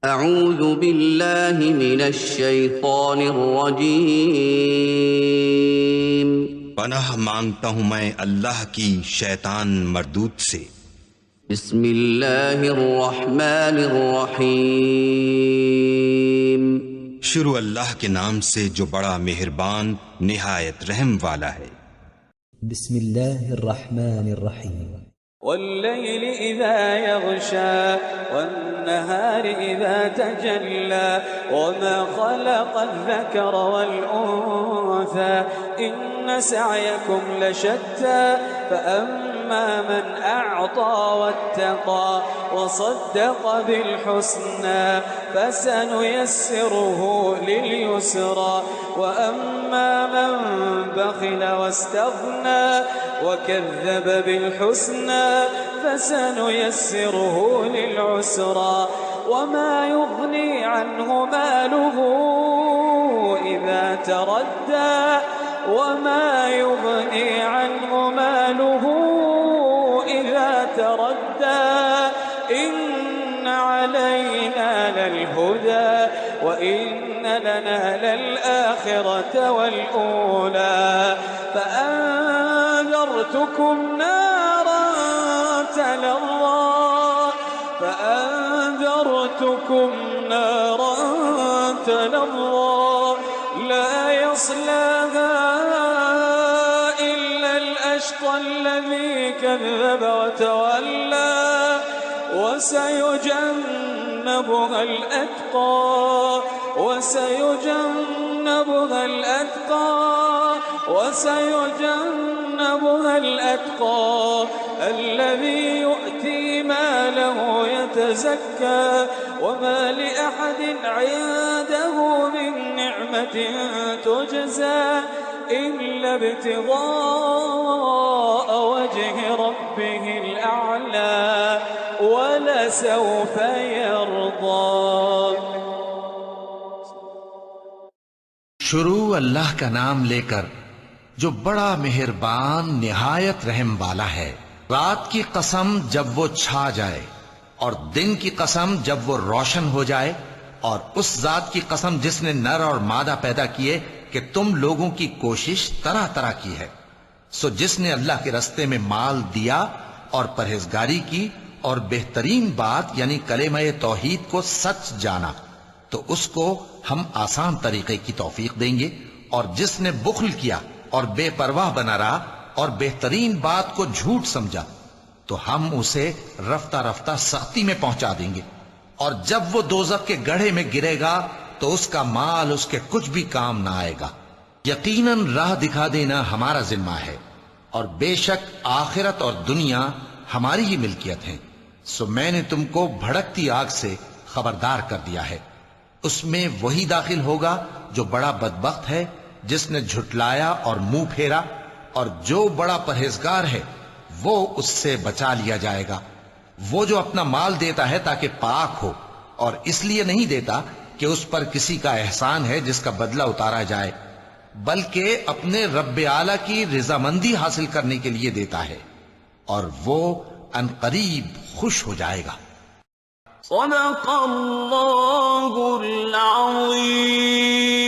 अऊज़ु बिल्लाहि मिनश शैतानिर रजीम। पनाह मांगता हूँ मैं अल्लाह की शैतान मरदूत से। बिस्मिल्लाहिर रहमानिर रहीम। शुरू अल्लाह के नाम से जो बड़ा मेहरबान निहायत रहम वाला है। बिस्मिल्लाहिर रहमानिर रहीम। वल्लैल इज़ा यग़शा वन्नहार इज़ा तजल्ला वमा खलक़ल ज़करा वल उन्सा इन्न सअयकुम लशत्ता फअम्मा मन अअता वत्तक़ा वसद्दक़ बिलहुस्ना फसनुयस्सिरुहु लिलयुस्रा वअम्मा मन बखिल वस्तग़ना वकज़्ज़ब बिलहुस्ना फसनुयस्सिरुहु लिलउस्रा वमा युग़नी अन्हु मालुहु इज़ा तरद्दा वमा युग़नी अन्हु मालुहु इज़ा तरद्दा इन्न अलैना ललहुदा वइन्न लना ललआखिरत वलऊला فأنذرتكم نارا تلظى لا يصلاها إلا الأشقى الذي كذب وتولى وسيجنبها الأتقى الذي يؤتي ماله يتزكى وما لأحد عنده من نعمة تجزى إلا ابتغاء وجه ربه الأعلى ولسوف يرضى। शुरू अल्लाह का नाम लेकर जो बड़ा मेहरबान निहायत रहम वाला है। रात की कसम जब वो छा जाए और दिन की कसम जब वो रोशन हो जाए, और उस जात की कसम जिसने नर और मादा पैदा किए कि तुम लोगों की कोशिश तरह तरह की है। सो जिसने अल्लाह के रास्ते में माल दिया और परहेजगारी की और बेहतरीन बात यानी कलेमा तौहीद को सच जाना, तो उसको हम आसान तरीके की तौफीक देंगे। और जिसने बुख्ल किया और बेपरवाह बना रहा और बेहतरीन बात को झूठ समझा, तो हम उसे रफ्ता रफ्ता सख्ती में पहुंचा देंगे। और जब वो दोज़ख के गड्ढे में गिरेगा तो उसका माल उसके कुछ भी काम ना आएगा। यकीनन राह दिखा देना हमारा जिम्मा है, और बेशक आखिरत और दुनिया हमारी ही मिल्कियत है। सो मैंने तुमको भड़कती आग से खबरदार कर दिया है। उसमें वही दाखिल होगा जो बड़ा बदबख्त है, जिसने झुटलाया और मुंह फेरा, और जो बड़ा परहेजगार है वो उससे बचा लिया जाएगा। वो जो अपना माल देता है ताकि पाक हो, और इसलिए नहीं देता कि उस पर किसी का एहसान है जिसका बदला उतारा जाए, बल्कि अपने रब्बे आला की रिजामंदी हासिल करने के लिए देता है, और वो अनकरीब खुश हो जाएगा। सदक़ल्लाहुल अज़ीम।